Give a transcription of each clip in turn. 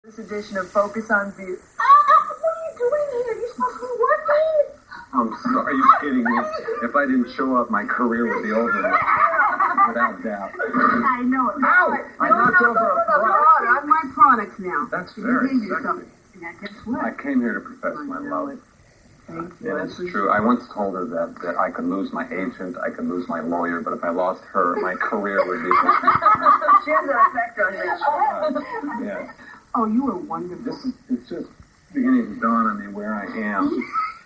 This edition of Focus on View. What are you doing here? You're supposed to be working. I'm sorry, are you kidding me? If I didn't show up, my career would be over without doubt. I know it. Ow! I knocked over a product. On my products now. That's very sexy. Yeah, guess what? I came here to profess my love. Thank you. And it's true. I once told her that I could lose my agent, I could lose my lawyer, but if I lost her, my career would be... She has an effect on me. Yeah. Oh, you were wonderful. It's just beginning to dawn on me where I am.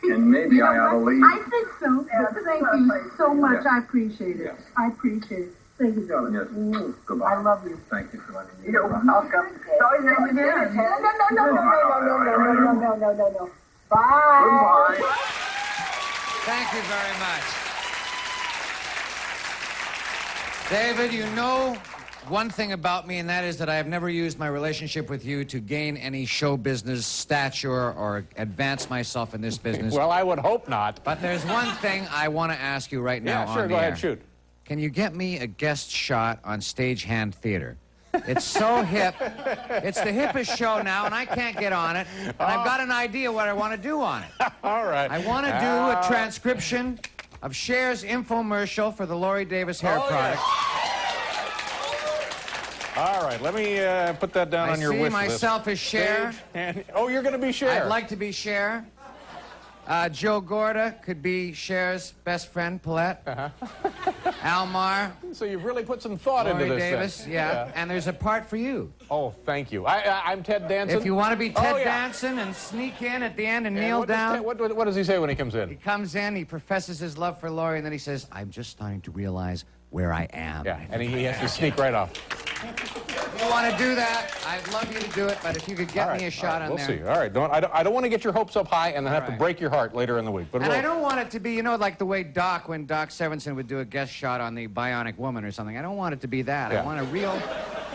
And maybe I ought to leave. I think so. Yeah, Thank you so much. Yeah. I appreciate it. Yes. I appreciate it. Thank you, darling. Yes. Goodbye. I love you. Thank you for letting me. You're welcome. Sorry, no. Bye. Goodbye. Thank you very much. David, you know one thing about me, and that is that I have never used my relationship with you to gain any show business stature or advance myself in this business. Well, I would hope not. But there's one thing I want to ask you right now Yeah, sure, on the go air. ahead, shoot. Can you get me a guest shot on Stagehand Theater? It's so hip. It's the hippest show now, and I can't get on it. And I've got an idea what I want to do on it. All right. I want to do a transcription of Cher's infomercial for the Laurie Davis hair product. All right, let me put that down on your wish list. I see myself as Cher. Oh, you're going to be Cher. I'd like to be Cher. Joe Gorda could be Cher's best friend, Paulette. Almar. So you've really put some thought Laurie into this Davis, thing. yeah. And there's a part for you. Oh, thank you. I'm Ted Danson. If you want to be Ted Danson and sneak in at the end and kneel down. What does he say when he comes in? He comes in, he professes his love for Laurie, and then he says, I'm just starting to realize where I am. Yeah, and he has to sneak right off. If you want to do that, I'd love you to do it, but if you could get me a shot on there. We'll see. All right, I don't want to get your hopes up high and then have to break your heart later in the week. But and I don't want it to be, you know, like the way when Doc Severinsen would do a guest shot on the Bionic Woman or something. I don't want it to be that. Yeah. I want a real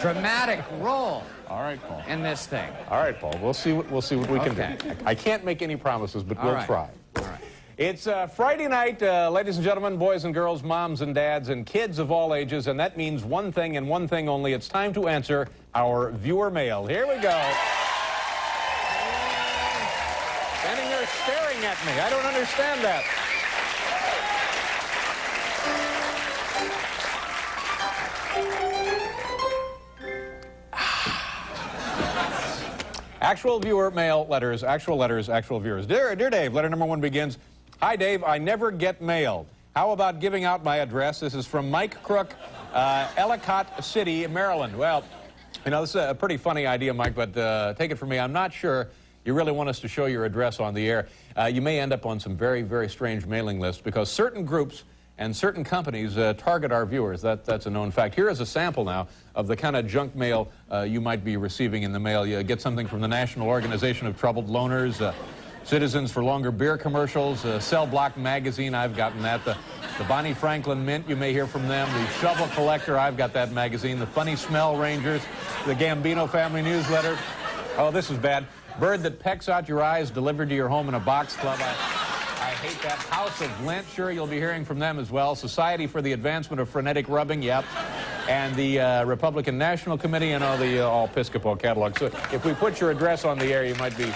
dramatic role. All right, Paul. In this thing. All right, Paul. We'll see what we can do. I can't make any promises, but we'll try. All right. It's Friday night, ladies and gentlemen, boys and girls, moms and dads, and kids of all ages, and that means one thing and one thing only. It's time to answer our viewer mail. Here we go. Standing there staring at me. I don't understand that. Actual viewer mail letters, actual viewers. Dear Dave, letter number 1 begins, Hi, Dave, I never get mail. How about giving out my address? This is from Mike Crook, Ellicott City, Maryland. Well, you know, this is a pretty funny idea, Mike, but take it from me, I'm not sure you really want us to show your address on the air. You may end up on some very, very strange mailing lists because certain groups and certain companies target our viewers. That's a known fact. Here is a sample now of the kind of junk mail you might be receiving in the mail. You get something from the National Organization of Troubled Loners, Citizens for Longer Beer commercials, Cell Block Magazine, I've gotten that. The Bonnie Franklin Mint, you may hear from them. The Shovel Collector, I've got that magazine. The Funny Smell Rangers, the Gambino Family Newsletter. Oh, this is bad. Bird That Pecks Out Your Eyes, delivered to your home in a box club. I hate that. House of Lent, sure, you'll be hearing from them as well. Society for the Advancement of Frenetic Rubbing, yep. And the Republican National Committee and all the All-Episcopal catalog. So if we put your address on the air, you might be...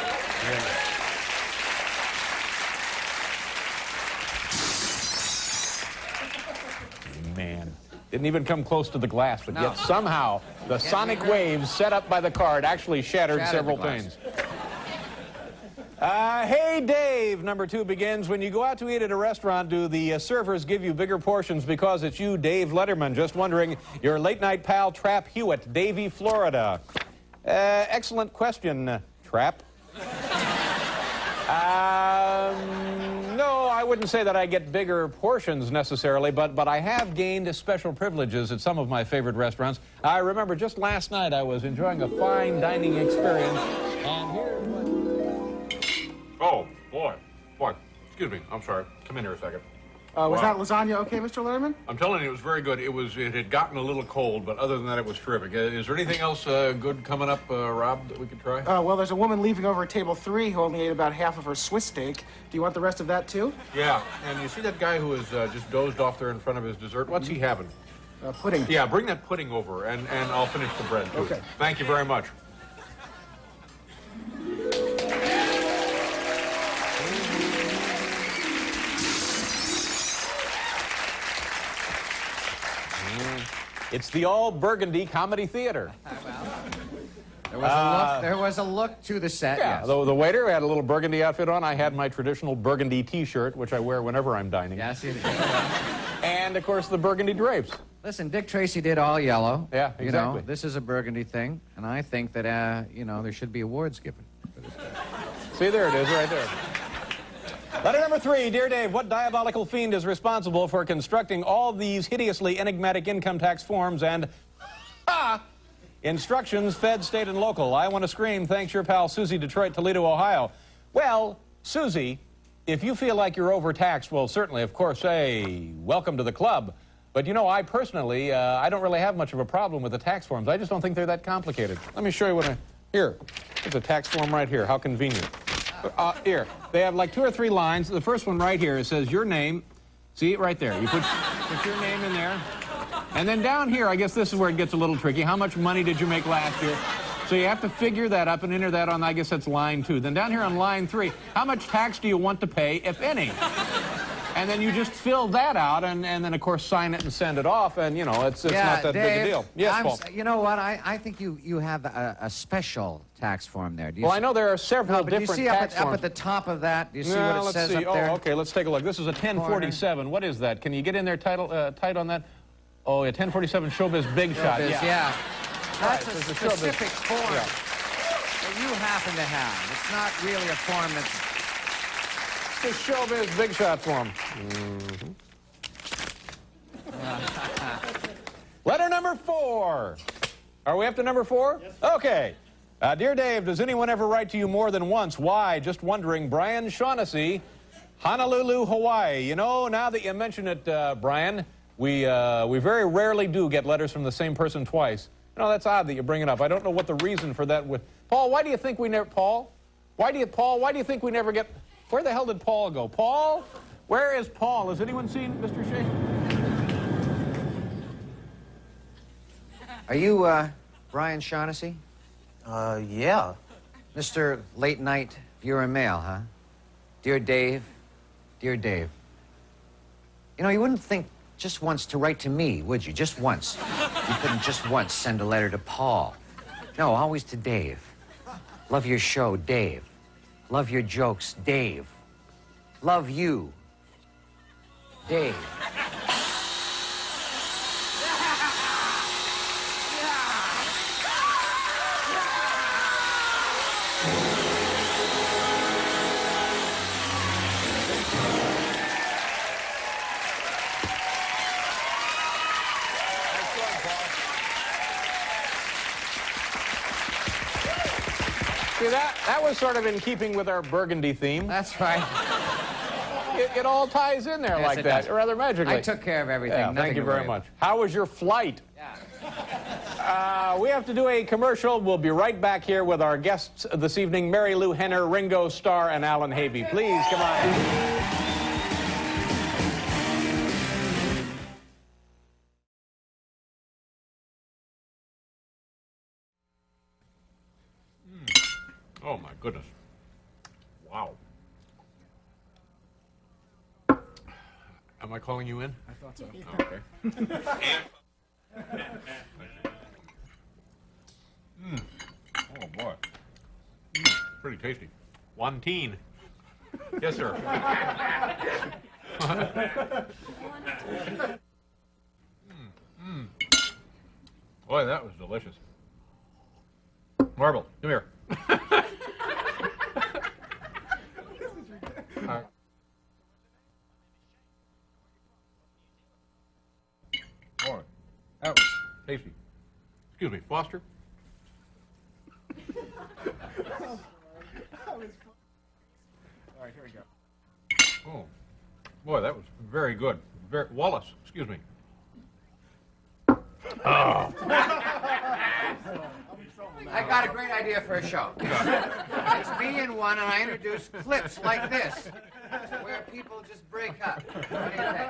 Man, didn't even come close to the glass, but yet somehow the sonic waves set up by the card actually shattered several panes. Hey, Dave, number 2 begins, when you go out to eat at a restaurant, do the servers give you bigger portions because it's you, Dave Letterman? Just wondering, your late-night pal, Trap Hewitt, Davie, Florida. Excellent question, Trap. No, I wouldn't say that I get bigger portions necessarily, but I have gained special privileges at some of my favorite restaurants. I remember just last night I was enjoying a fine dining experience, and here's what... Oh, boy. Excuse me. I'm sorry. Come in here a second. Was that lasagna okay, Mr. Letterman? I'm telling you, it was very good. It had gotten a little cold, but other than that, it was terrific. Is there anything else good coming up, Rob, that we could try? Well, there's a woman leaving over at table 3 who only ate about half of her Swiss steak. Do you want the rest of that, too? Yeah, and you see that guy who has just dozed off there in front of his dessert? What's he having? Pudding. Yeah, bring that pudding over, and I'll finish the bread, too. Okay. Thank you very much. It's the all-burgundy comedy theater. There was a look to the set, Yeah, yes. the waiter had a little burgundy outfit on. I had my traditional burgundy T-shirt, which I wear whenever I'm dining. Yes, you did. And, of course, the burgundy drapes. Listen, Dick Tracy did all yellow. Yeah, exactly. You know, this is a burgundy thing, and I think that, you know, there should be awards given. See, there it is, right there. Letter number 3. Dear Dave, what diabolical fiend is responsible for constructing all these hideously enigmatic income tax forms and instructions, fed, state, and local? I want to scream, thanks your pal Susie, Detroit, Toledo, Ohio. Well, Susie, if you feel like you're overtaxed, well, certainly, of course, say, welcome to the club. But, you know, I personally, I don't really have much of a problem with the tax forms. I just don't think they're that complicated. Let me show you what I... Here, there's a tax form right here. How convenient. Here, they have like 2 or 3 lines. The first one right here, it says your name. See it right there. You put your name in there. And then down here, I guess this is where it gets a little tricky. How much money did you make last year? So you have to figure that up and enter that on, I guess that's line 2. Then down here on line 3, how much tax do you want to pay, if any? And then you just fill that out and then, of course, sign it and send it off. And, you know, it's Yeah, not that Dave, big a deal. Yes, Paul. You know what? I think you have a special tax form there. Do you Well, see? I know there are several No, but do different you see tax up forms. at the top of that? Do you see No, what it let's says see. up there? Oh, okay, let's take a look. This is a 1047. What is that? Can you get in there tight on that? Oh, yeah, 1047 Showbiz Big Shot. Showbiz, yeah. That's Right, a there's a Showbiz. specific form Yeah. that you happen to have. It's not really a form that's... It's the Showbiz Big Shot form. Letter number 4. Are we up to number 4? Yes. Okay. Dear Dave, does anyone ever write to you more than once? Why? Just wondering. Brian Shaughnessy, Honolulu, Hawaii. You know, now that you mention it, Brian, we very rarely do get letters from the same person twice. You know, that's odd that you bring it up. I don't know what the reason for that would... Paul, why do you think we never... Paul, why do you think we never get... Where the hell did Paul go? Paul? Where is Paul? Has anyone seen Mr. Shea? Are you, Brian Shaughnessy? Yeah. Mr. Late Night Viewer Mail, huh? Dear Dave, dear Dave. You know, you wouldn't think just once to write to me, would you? Just once. You couldn't just once send a letter to Paul. No, always to Dave. Love your show, Dave. Love your jokes, Dave. Love you, Dave. See, that was sort of in keeping with our burgundy theme. That's right. It all ties in there Yes, like it that, does. rather magically. I took care of everything. Yeah, Nothing thank you to very worry much. How was your flight? Yeah. We have to do a commercial. We'll be right back here with our guests this evening, Mary Lou Henner, Ringo Starr, and Alan Havey. Please, come on. Oh, my goodness. Wow. Am I calling you in? I thought so. Oh, okay. Oh, boy. Pretty tasty. One teen. Yes, sir. Boy, that was delicious. Marble, come here. Boy, that was tasty. Excuse me, Foster? All right, here we go. Oh, boy, that was very good. Wallace, excuse me. I got a great idea for a show. It's me in one, and I introduce clips like this, where people just break up. What do you think?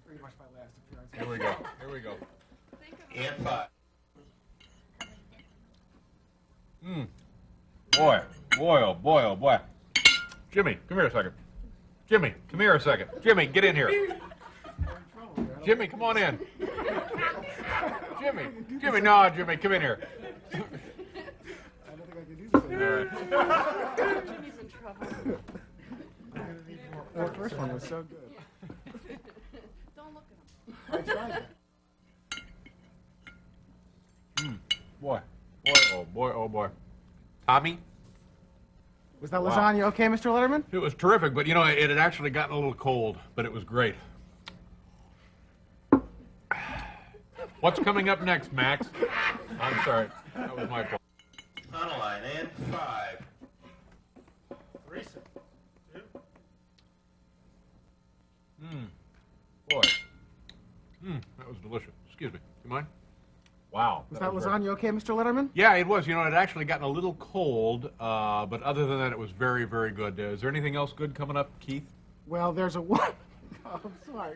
Pretty much my last appearance. Here we go. Here we go. And 5. Boy, oh boy, oh boy. Jimmy, come here a second. Jimmy, come here a second. Jimmy, get in here. Jimmy, come on in. Jimmy, no, Jimmy, come in here. I don't think I can do this anymore. Jimmy's in trouble. The first one was so good. Don't look at him. I tried that. Boy, oh boy. Tommy? Was that Wow. lasagna okay, Mr. Letterman? It was terrific, but you know, it had actually gotten a little cold, but it was great. What's coming up next, Max? I'm sorry. That was my fault. Tunnel line in 5. Recent. Boy. That was delicious. Excuse me. You mind? Wow. Was that very- lasagna okay, Mr. Letterman? Yeah, it was. You know, it had actually gotten a little cold, but other than that, it was very, very good. Is there anything else good coming up, Keith? Well, there's a one. Oh, I'm sorry.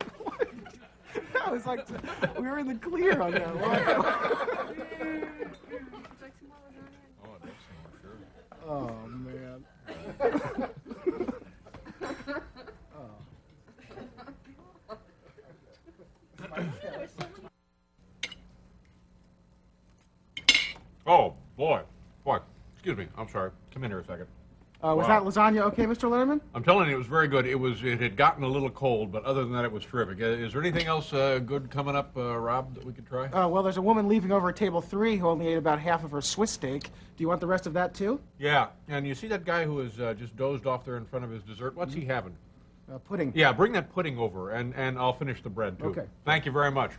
That was like we were in the clear on that one. Would you like some more lasagna? Oh, that's sure. Oh man. Oh, boy. Excuse me. I'm sorry. Come in here a second. Was Wow. that lasagna okay, Mr. Letterman? I'm telling you, it was very good. It had gotten a little cold, but other than that, it was terrific. Is there anything else good coming up, Rob, that we could try? Well, there's a woman leaving over at table 3 who only ate about half of her Swiss steak. Do you want the rest of that too? Yeah, and you see that guy who has just dozed off there in front of his dessert? What's he having? Pudding. Yeah, bring that pudding over, and I'll finish the bread, too. Okay. Thank you very much.